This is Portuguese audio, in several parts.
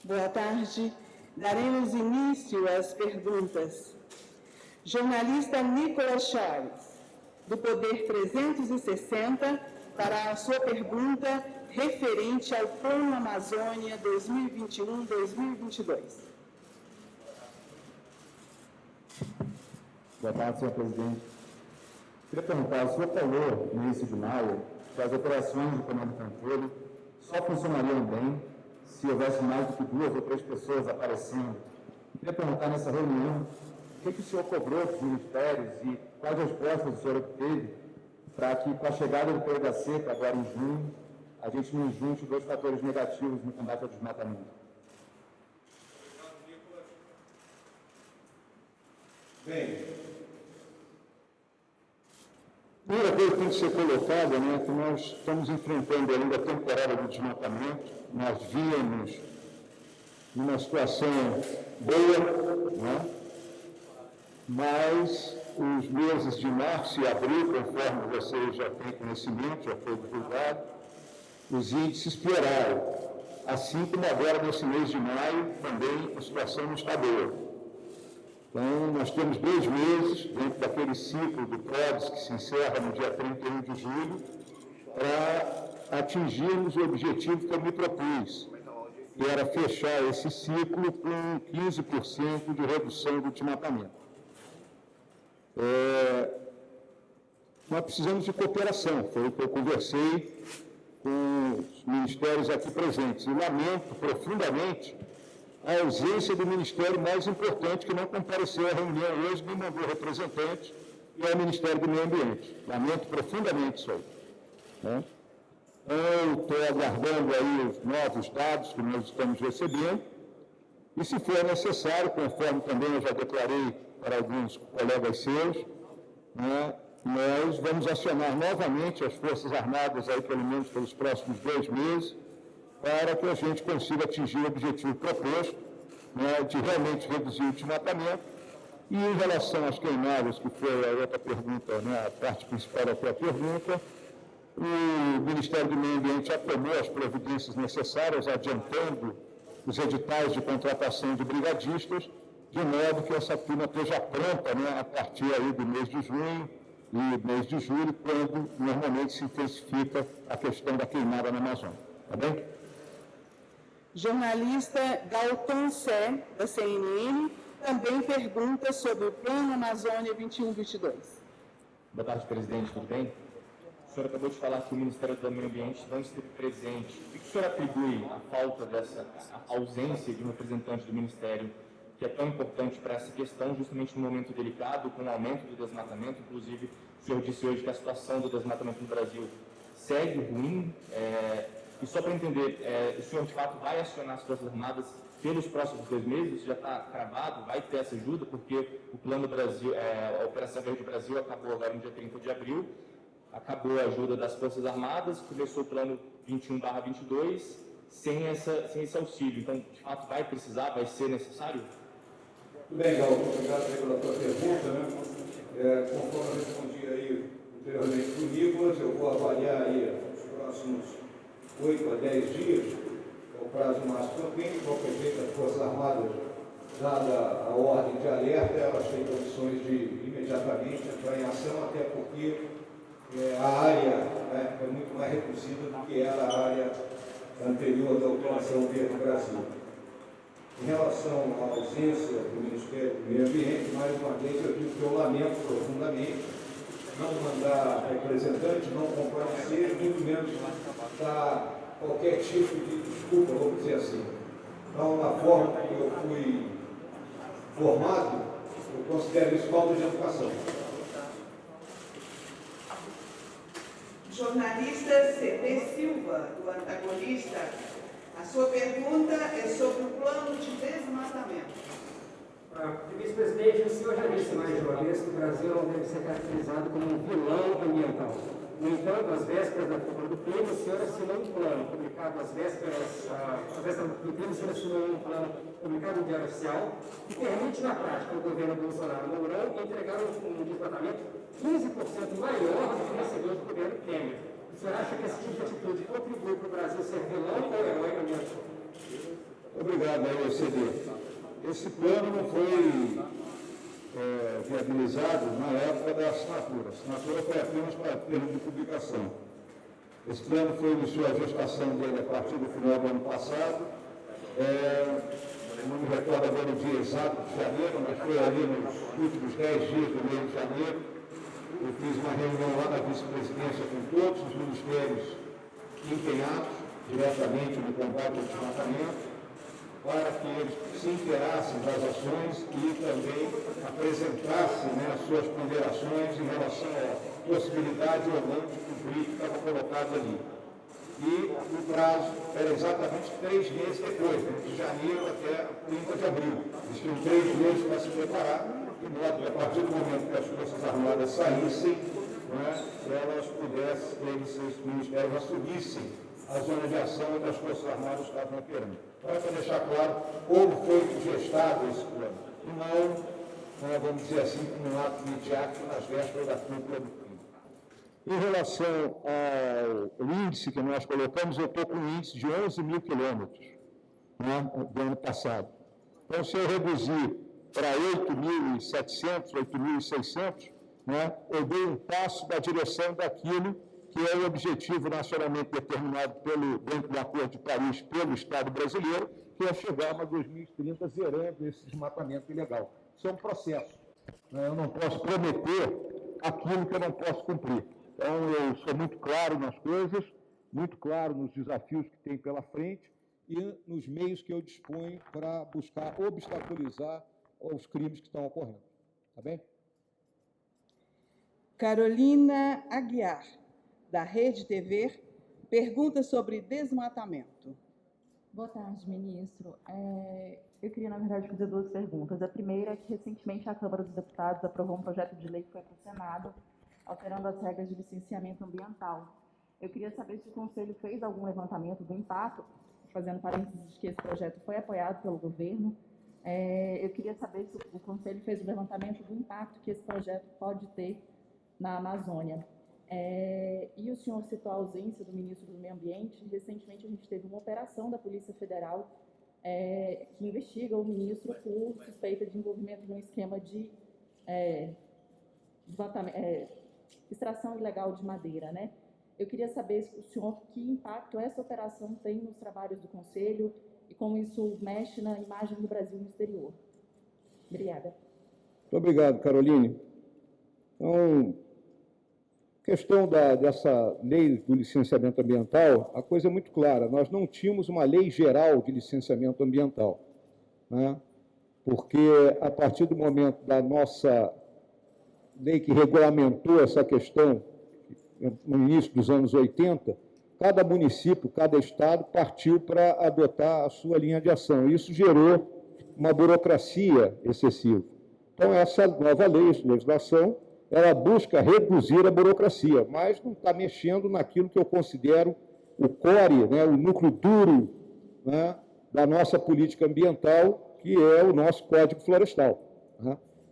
Boa tarde. Daremos início às perguntas. Jornalista Nicolas Chaves, do Poder 360, para a sua pergunta referente ao Plano Amazônia 2021-2022. Boa tarde, senhor presidente. Queria perguntar, o senhor falou no início de maio que as operações de comando e controle só funcionariam bem se houvesse mais do que 2 ou 3 pessoas aparecendo. Queria perguntar nessa reunião o que o senhor cobrou dos ministérios e quais respostas o senhor obteve para que, com a chegada do PHC, agora em junho, a gente não junte 2 fatores negativos no combate ao desmatamento. Bem, a primeira coisa que tem que ser colocada, né, é que nós estamos enfrentando ainda a temporada do desmatamento. Nós víamos numa situação boa, né, mas os meses de março e abril, conforme vocês já têm conhecimento, já foi divulgado, os índices pioraram. Assim como agora, nesse mês de maio, também a situação não está boa. Então, nós temos 2 meses dentro daquele ciclo do PRODES que se encerra no dia 31 de julho para atingirmos o objetivo que eu me propus, que era fechar esse ciclo com 15% de redução do desmatamento. Nós precisamos de cooperação, foi o que eu conversei com os ministérios aqui presentes. E lamento profundamente a ausência do ministério mais importante, que não compareceu à reunião hoje, nem mandou representante, que é o Ministério do Meio Ambiente. Lamento profundamente isso aí. Né? Eu estou aguardando aí os novos dados que nós estamos recebendo, e se for necessário, conforme também eu já declarei para alguns colegas seus, né, nós vamos acionar novamente as Forças Armadas aí pelo menos pelos próximos 2 meses, para que a gente consiga atingir o objetivo proposto, né, de realmente reduzir o desmatamento. E em relação às queimadas, que foi a outra pergunta, né, a parte principal da tua pergunta, o Ministério do Meio Ambiente já tomou as providências necessárias, adiantando os editais de contratação de brigadistas, de modo que essa turma esteja pronta, né, a partir aí do mês de junho e mês de julho, quando normalmente se intensifica a questão da queimada na Amazônia. Tá bem? Jornalista Galton Sé, da CNN, também pergunta sobre o Plano Amazônia 21-22. Boa tarde, presidente, tudo bem? O senhor acabou de falar que o Ministério do Meio Ambiente não esteve presente. O que o senhor atribui à falta dessa ausência de um representante do Ministério, que é tão importante para essa questão, justamente no momento delicado, com o aumento do desmatamento? Inclusive, o senhor disse hoje que a situação do desmatamento no Brasil segue ruim. E só para entender, o senhor de fato vai acionar as Forças Armadas pelos próximos 2 meses? Isso já está cravado? Vai ter essa ajuda? Porque o Plano Brasil, a Operação Verde Brasil acabou agora no dia 30 de abril, acabou a ajuda das Forças Armadas, começou o Plano 21/22 sem esse auxílio. Então, de fato, vai precisar, vai ser necessário? Muito bem, Galvão, obrigado pela tua pergunta. Né? Conforme eu respondi aí anteriormente para o Nicolas, eu vou avaliar aí os próximos 8 a 10 dias, é o prazo máximo que eu tenho. De qualquer jeito, as Forças Armadas, dada a ordem de alerta, elas têm condições de imediatamente entrar em ação, até porque a área, né, é muito mais reduzida do que era a área anterior da Operação Verde Brasil. Em relação à ausência do Ministério do Meio Ambiente, mais uma vez eu digo que eu lamento profundamente não mandar representante, não comparecer, muito menos dar qualquer tipo de desculpa, vamos dizer assim. Então, na forma que eu fui formado, eu considero isso falta de educação. Jornalista C.P. Silva, do Antagonista, a sua pergunta é sobre o plano de desmatamento. Vice-presidente, o senhor já disse mais de uma vez que o Brasil não deve ser caracterizado como um vilão ambiental. No entanto, às vésperas da cúpula do clima, o senhor assinou um plano publicado às vésperas do clima, o senhor assinou um plano publicado no Diário Oficial, que permite, na prática, ao governo Bolsonaro e Mourão entregar um desmatamento 15% maior do que recebeu do governo Temer. O senhor acha que esse tipo de atitude contribui para o Brasil ser vilão ou herói ambiental? obrigado aí, ECD. Esse plano não foi viabilizado na época da assinatura. A assinatura foi apenas para termo de publicação. Esse plano iniciou a gestação dele a partir do final do ano passado. Não me recordo agora o dia exato de janeiro, mas foi ali nos últimos 10 dias do mês de janeiro. Eu fiz uma reunião lá na vice-presidência com todos os ministérios empenhados diretamente no combate ao desmatamento, para que eles se inteirassem das ações e também apresentassem as suas ponderações em relação à possibilidade ou não de cumprir o que estava colocado ali. E o prazo era exatamente 3 meses depois, de janeiro até 30 de abril. Eles tinham 3 meses para se preparar, de modo que a partir do momento que as Forças Armadas saíssem, elas pudessem, esses ministérios assumissem a zona de ação onde as Forças Armadas estavam operando. Para deixar claro como foi gestado esse plano. E não, vamos dizer assim, como um ato midiático nas vésperas da cúpula do crime. Em relação ao índice que nós colocamos, eu estou com um índice de 11 mil quilômetros do ano passado. Então, se eu reduzir para 8.700, 8.600, eu dei um passo da direção daquilo que é o objetivo nacionalmente determinado dentro do Acordo de Paris pelo Estado brasileiro, que é chegar a 2030 zerando esse desmatamento ilegal. Isso é um processo. Eu não posso prometer aquilo que eu não posso cumprir. Então, eu sou muito claro nas coisas, muito claro nos desafios que tem pela frente e nos meios que eu disponho para buscar obstaculizar os crimes que estão ocorrendo. Tá bem? Carolina Aguiar, da Rede TV, pergunta sobre desmatamento. Boa tarde, ministro. Eu queria, na verdade, fazer 2 perguntas. A primeira é que, recentemente, a Câmara dos Deputados aprovou um projeto de lei que foi para o Senado, alterando as regras de licenciamento ambiental. Eu queria saber se o Conselho fez algum levantamento do impacto, fazendo parênteses de que esse projeto foi apoiado pelo governo. Eu queria saber se o Conselho fez o levantamento do impacto que esse projeto pode ter na Amazônia. E o senhor citou a ausência do ministro do Meio Ambiente. Recentemente, a gente teve uma operação da Polícia Federal que investiga o ministro por suspeita de envolvimento num esquema de extração ilegal de madeira, Eu queria saber se o senhor, que impacto essa operação tem nos trabalhos do Conselho e como isso mexe na imagem do Brasil no exterior. Obrigada. Muito obrigado, Caroline. Então, questão dessa lei do licenciamento ambiental, a coisa é muito clara. Nós não tínhamos uma lei geral de licenciamento ambiental, porque a partir do momento da nossa lei que regulamentou essa questão, no início dos anos 80, cada município, cada estado partiu para adotar a sua linha de ação. Isso gerou uma burocracia excessiva. Então, essa nova legislação, ela busca reduzir a burocracia, mas não está mexendo naquilo que eu considero o core, o núcleo duro da nossa política ambiental, que é o nosso Código Florestal.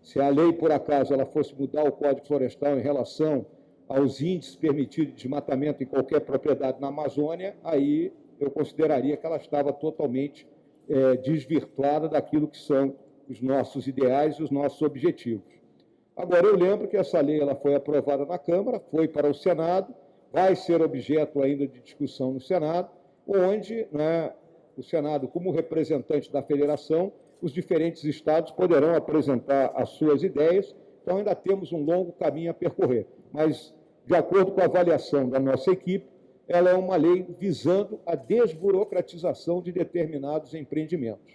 Se a lei, por acaso, ela fosse mudar o Código Florestal em relação aos índices permitidos de desmatamento em qualquer propriedade na Amazônia, aí eu consideraria que ela estava totalmente desvirtuada daquilo que são os nossos ideais e os nossos objetivos. Agora, eu lembro que essa lei ela foi aprovada na Câmara, foi para o Senado, vai ser objeto ainda de discussão no Senado, onde o Senado, como representante da Federação, os diferentes estados poderão apresentar as suas ideias, então ainda temos um longo caminho a percorrer. Mas, de acordo com a avaliação da nossa equipe, ela é uma lei visando a desburocratização de determinados empreendimentos,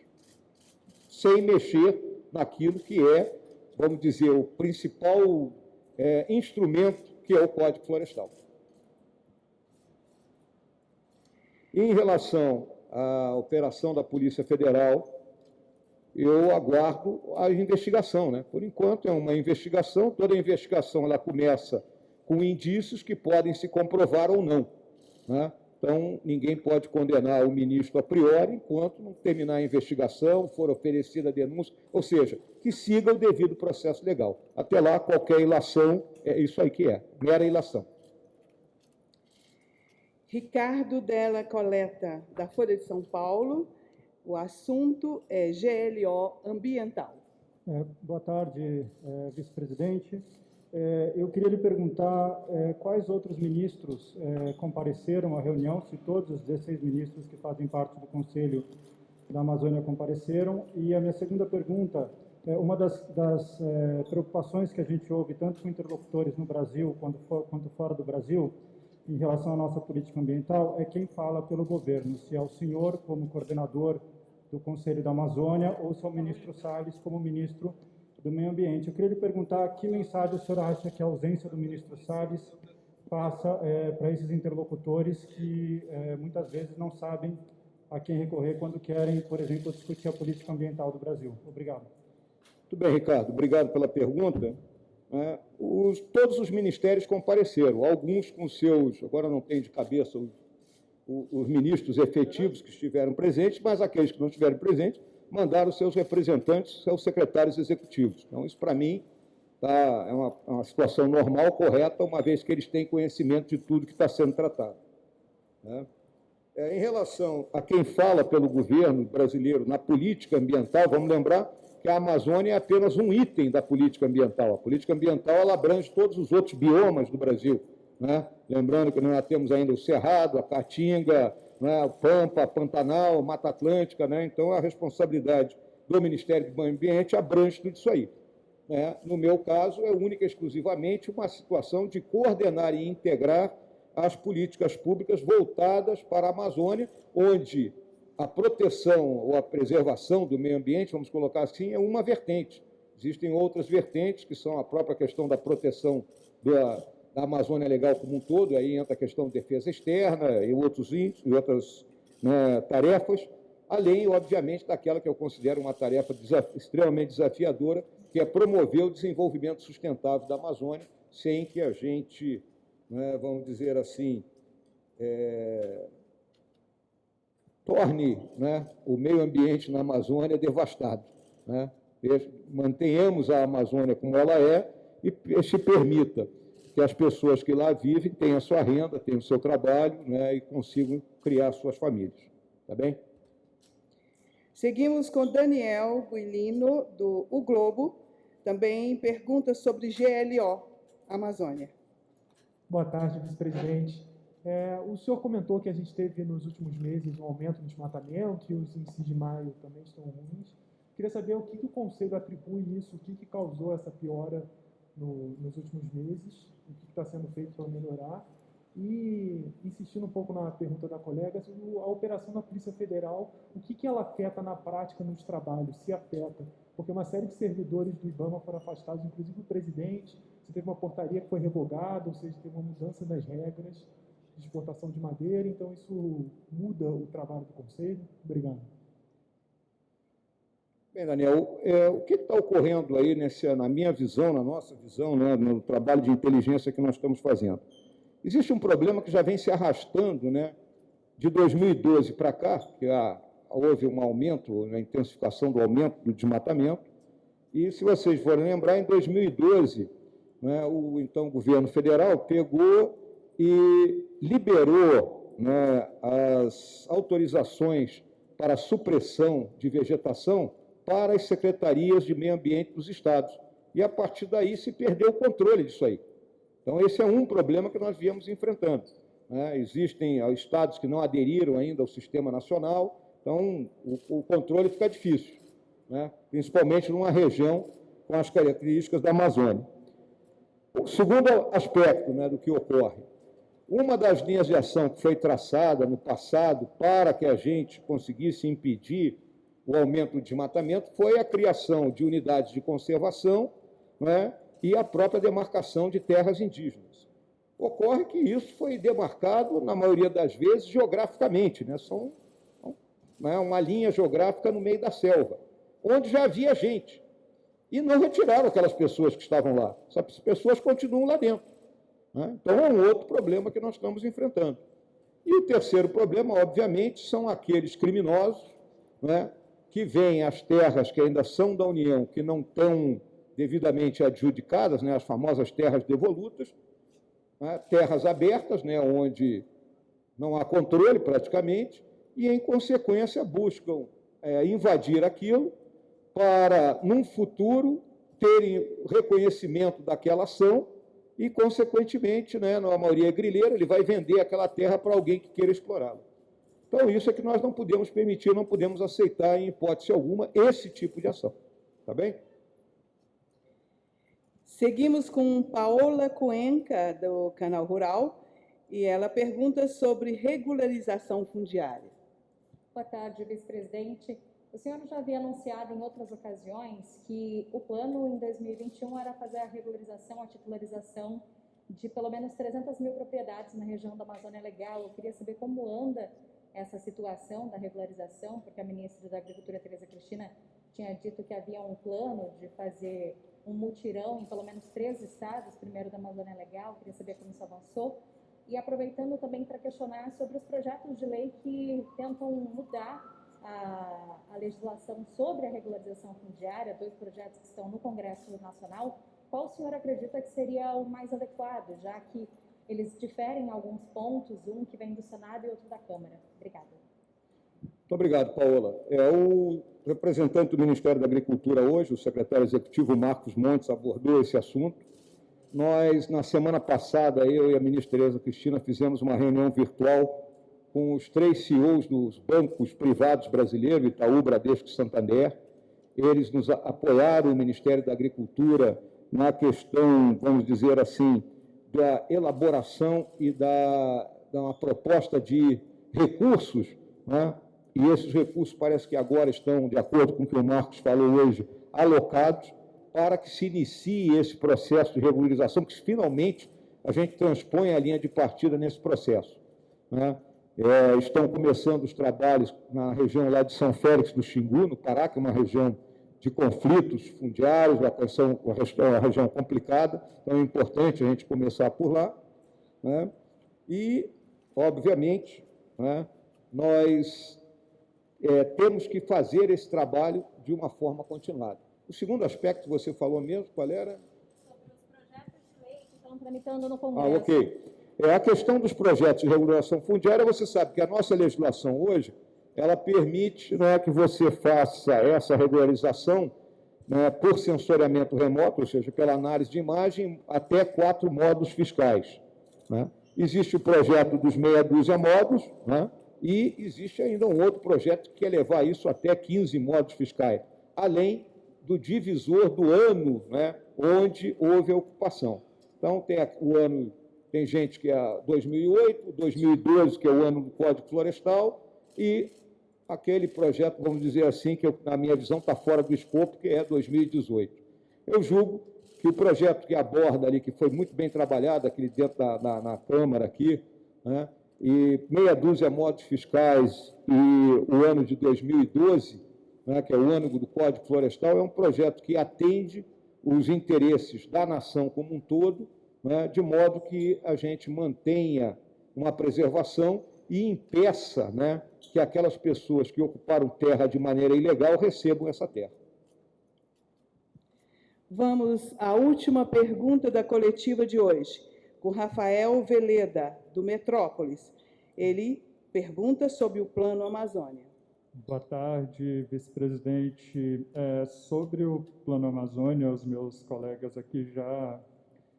sem mexer naquilo que é, vamos dizer, o principal instrumento, que é o Código Florestal. Em relação à operação da Polícia Federal, eu aguardo a investigação. Por enquanto, é uma investigação, toda investigação ela começa com indícios que podem se comprovar ou não. Então, ninguém pode condenar o ministro a priori enquanto não terminar a investigação, for oferecida a denúncia, ou seja, que siga o devido processo legal. Até lá, qualquer ilação, é isso aí que é, mera ilação. Ricardo Della Coleta, da Folha de São Paulo, O assunto é GLO ambiental. Boa tarde, vice-presidente. Eu queria lhe perguntar quais outros ministros compareceram à reunião, se todos os 16 ministros que fazem parte do Conselho da Amazônia compareceram. E a minha segunda pergunta, uma das preocupações que a gente ouve, tanto com interlocutores no Brasil quanto fora do Brasil, em relação à nossa política ambiental, é quem fala pelo governo, se é o senhor como coordenador do Conselho da Amazônia ou se é o ministro Salles como ministro do Meio Ambiente. Eu queria lhe perguntar que mensagem o senhor acha que a ausência do ministro Salles passa para esses interlocutores que muitas vezes não sabem a quem recorrer quando querem, por exemplo, discutir a política ambiental do Brasil. Obrigado. Muito bem, Ricardo. Obrigado pela pergunta. Todos os ministérios compareceram, alguns com seus, agora não tenho de cabeça os ministros efetivos que estiveram presentes, mas aqueles que não estiveram presentes mandaram seus representantes, seus secretários executivos. Então, isso, para mim, é uma situação normal, correta, uma vez que eles têm conhecimento de tudo que está sendo tratado. Em relação a quem fala pelo governo brasileiro na política ambiental, vamos lembrar que a Amazônia é apenas um item da política ambiental. A política ambiental ela abrange todos os outros biomas do Brasil. Lembrando que nós temos ainda o Cerrado, a Caatinga, o Pampa, a Pantanal, Mata Atlântica. Então, a responsabilidade do Ministério do Meio Ambiente abrange tudo isso aí. No meu caso, é única e exclusivamente uma situação de coordenar e integrar as políticas públicas voltadas para a Amazônia, onde a proteção ou a preservação do meio ambiente, vamos colocar assim, é uma vertente. Existem outras vertentes, que são a própria questão da proteção da Amazônia Legal como um todo, aí entra a questão de defesa externa e outras tarefas, além, obviamente, daquela que eu considero uma tarefa extremamente desafiadora, que é promover o desenvolvimento sustentável da Amazônia, sem que a gente, vamos dizer assim, torne o meio ambiente na Amazônia devastado. Mantenhamos a Amazônia como ela é e se permita que as pessoas que lá vivem tenham a sua renda, tenham o seu trabalho e consigam criar suas famílias. Tá bem? Seguimos com Daniel Guilino, do O Globo, também pergunta sobre GLO Amazônia. Boa tarde, vice-presidente. O senhor comentou que a gente teve nos últimos meses um aumento no desmatamento e os índices de maio também estão ruins. Queria saber o que o Conselho atribui isso, o que causou essa piora nos últimos meses, o que está sendo feito para melhorar. E, insistindo um pouco na pergunta da colega, a operação da Polícia Federal, o que ela afeta na prática nos trabalhos, se afeta? Porque uma série de servidores do IBAMA foram afastados, inclusive o presidente, você teve uma portaria que foi revogada, ou seja, teve uma mudança das regras de exportação de madeira, então isso muda o trabalho do Conselho? Obrigado. Bem, Daniel, o que está ocorrendo aí, na minha visão, na nossa visão, no trabalho de inteligência que nós estamos fazendo? Existe um problema que já vem se arrastando, de 2012 para cá, que houve um aumento, a intensificação do aumento do desmatamento, e, se vocês forem lembrar, em 2012, o então governo federal pegou e liberou as autorizações para supressão de vegetação para as secretarias de meio ambiente dos estados. E, a partir daí, se perdeu o controle disso aí. Então, esse é um problema que nós viemos enfrentando. Existem estados que não aderiram ainda ao sistema nacional, então o controle fica difícil, principalmente numa região com as características da Amazônia. O segundo aspecto do que ocorre, uma das linhas de ação que foi traçada no passado para que a gente conseguisse impedir o aumento do desmatamento foi a criação de unidades de conservação, e a própria demarcação de terras indígenas. Ocorre que isso foi demarcado, na maioria das vezes, geograficamente, são uma linha geográfica no meio da selva, onde já havia gente, e não retiraram aquelas pessoas que estavam lá. Essas pessoas continuam lá dentro. Então, é um outro problema que nós estamos enfrentando. E o terceiro problema, obviamente, são aqueles criminosos que veem as terras que ainda são da União, que não estão devidamente adjudicadas, as famosas terras devolutas, terras abertas, onde não há controle praticamente, e, em consequência, buscam invadir aquilo para, num futuro, terem reconhecimento daquela ação e, consequentemente, né, na maioria grileira, ele vai vender aquela terra para alguém que queira explorá-la. Então, isso é que nós não podemos permitir, não podemos aceitar, em hipótese alguma, esse tipo de ação. Tá bem? Seguimos com Paola Cuenca, do Canal Rural, e ela pergunta sobre regularização fundiária. Boa tarde, vice-presidente. O senhor já havia anunciado em outras ocasiões que o plano em 2021 era fazer a regularização, a titularização de pelo menos 300 mil propriedades na região da Amazônia Legal. Eu queria saber como anda essa situação da regularização, porque a ministra da Agricultura, Tereza Cristina, tinha dito que havia um plano de fazer um mutirão em pelo menos 3 estados, primeiro da Amazônia Legal. Eu queria saber como isso avançou. E aproveitando também para questionar sobre os projetos de lei que tentam mudar a legislação sobre a regularização fundiária, 2 projetos que estão no Congresso Nacional. Qual o senhor acredita que seria o mais adequado, já que eles diferem em alguns pontos, um que vem do Senado e outro da Câmara? Obrigada. Muito obrigado, Paola. O representante do Ministério da Agricultura hoje, o secretário executivo Marcos Montes, abordou esse assunto. Nós, na semana passada, eu e a ministra Tereza Cristina fizemos uma reunião virtual com os 3 CEOs dos bancos privados brasileiros, Itaú, Bradesco e Santander. Eles nos apoiaram, o Ministério da Agricultura, na questão, vamos dizer assim, da elaboração e da uma proposta de recursos, né? E esses recursos parece que agora estão, de acordo com o que o Marcos falou hoje, alocados para que se inicie esse processo de regularização, que finalmente a gente transpõe a linha de partida nesse processo, né? Estão começando os trabalhos na região lá de São Félix do Xingu, no Pará, que é uma região de conflitos fundiários, uma região complicada, então é importante a gente começar por lá, né? E, obviamente, né, nós temos que fazer esse trabalho de uma forma continuada. O segundo aspecto que você falou mesmo, qual era? Sobre os projetos de lei que estão tramitando no Congresso. Ok. A questão dos projetos de regulação fundiária, você sabe que a nossa legislação hoje, ela permite, né, que você faça essa regularização, né, por sensoriamento remoto, ou seja, pela análise de imagem, até 4 módulos fiscais, né? Existe o projeto dos meia dúzia módulos, né, e existe ainda um outro projeto que quer levar isso até 15 módulos fiscais, além do divisor do ano, né, onde houve a ocupação. Então, tem gente que é 2008, 2012, que é o ano do Código Florestal, e aquele projeto, vamos dizer assim, que na minha visão está fora do escopo, que é 2018. Eu julgo que o projeto que aborda ali, que foi muito bem trabalhado aqui dentro na Câmara, aqui, né, e meia dúzia módulos fiscais e o ano de 2012, né, que é o ano do Código Florestal, é um projeto que atende os interesses da nação como um todo, né, de modo que a gente mantenha uma preservação e impeça, né, que aquelas pessoas que ocuparam terra de maneira ilegal recebam essa terra. Vamos à última pergunta da coletiva de hoje, com Rafael Veleda, do Metrópolis. Ele pergunta sobre o Plano Amazônia. Boa tarde, vice-presidente. Sobre o Plano Amazônia, os meus colegas aqui já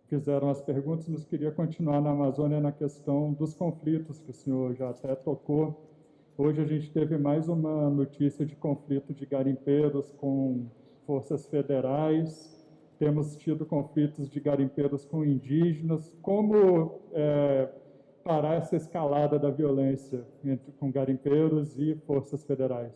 fizeram as perguntas, mas queria continuar na Amazônia na questão dos conflitos, que o senhor já até tocou. Hoje a gente teve mais uma notícia de conflito de garimpeiros com forças federais, temos tido conflitos de garimpeiros com indígenas. Como parar essa escalada da violência com garimpeiros e forças federais?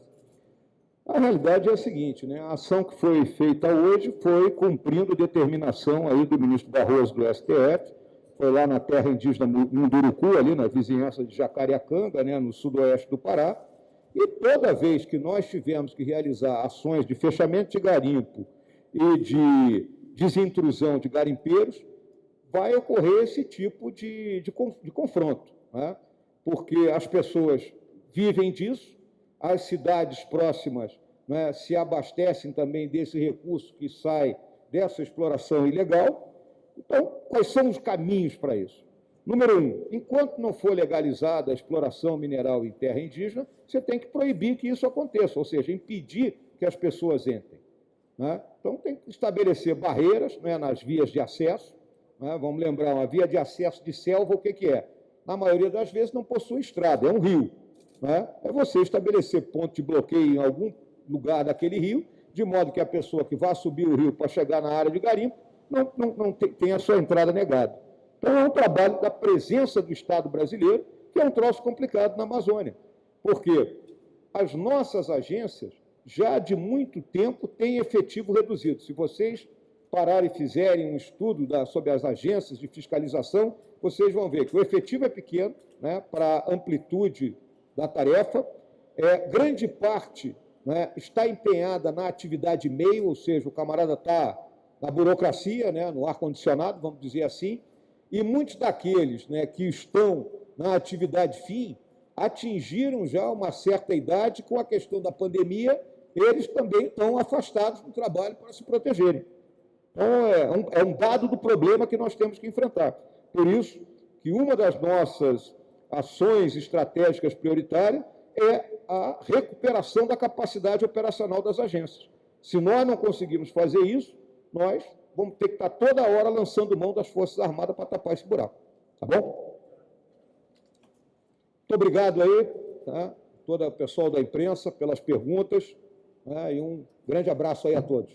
A realidade é a seguinte, né? A ação que foi feita hoje foi cumprindo determinação aí do ministro Barroso do STF, foi lá na terra indígena Munduruku, ali na vizinhança de Jacareacanga, né, no sudoeste do Pará, e toda vez que nós tivemos que realizar ações de fechamento de garimpo e de desintrusão de garimpeiros, vai ocorrer esse tipo de confronto, né? Porque as pessoas vivem disso, as cidades próximas, né, se abastecem também desse recurso que sai dessa exploração ilegal. Então, quais são os caminhos para isso? Número 1, enquanto não for legalizada a exploração mineral em terra indígena, você tem que proibir que isso aconteça, ou seja, impedir que as pessoas entrem, né? Então, tem que estabelecer barreiras, né, nas vias de acesso, né? Vamos lembrar, uma via de acesso de selva, o que é? Na maioria das vezes não possui estrada, é um rio, né? É você estabelecer ponto de bloqueio em algum lugar daquele rio, de modo que a pessoa que vai subir o rio para chegar na área de garimpo não tem a sua entrada negada. Então, é um trabalho da presença do Estado brasileiro, que é um troço complicado na Amazônia, porque as nossas agências, já de muito tempo, têm efetivo reduzido. Se vocês pararem e fizerem um estudo sobre as agências de fiscalização, vocês vão ver que o efetivo é pequeno, né, para a amplitude da tarefa, grande parte, né, está empenhada na atividade meio, ou seja, o camarada está na burocracia, né, no ar-condicionado, vamos dizer assim, e muitos daqueles, né, que estão na atividade fim atingiram já uma certa idade. Com a questão da pandemia, eles também estão afastados do trabalho para se protegerem. Então, é um dado do problema que nós temos que enfrentar. Por isso que uma das nossas ações estratégicas prioritárias é a recuperação da capacidade operacional das agências. Se nós não conseguirmos fazer isso, nós vamos ter que estar toda hora lançando mão das Forças Armadas para tapar esse buraco. Tá bom? Muito obrigado aí, tá? Todo o pessoal da imprensa, pelas perguntas, né? E um grande abraço aí a todos.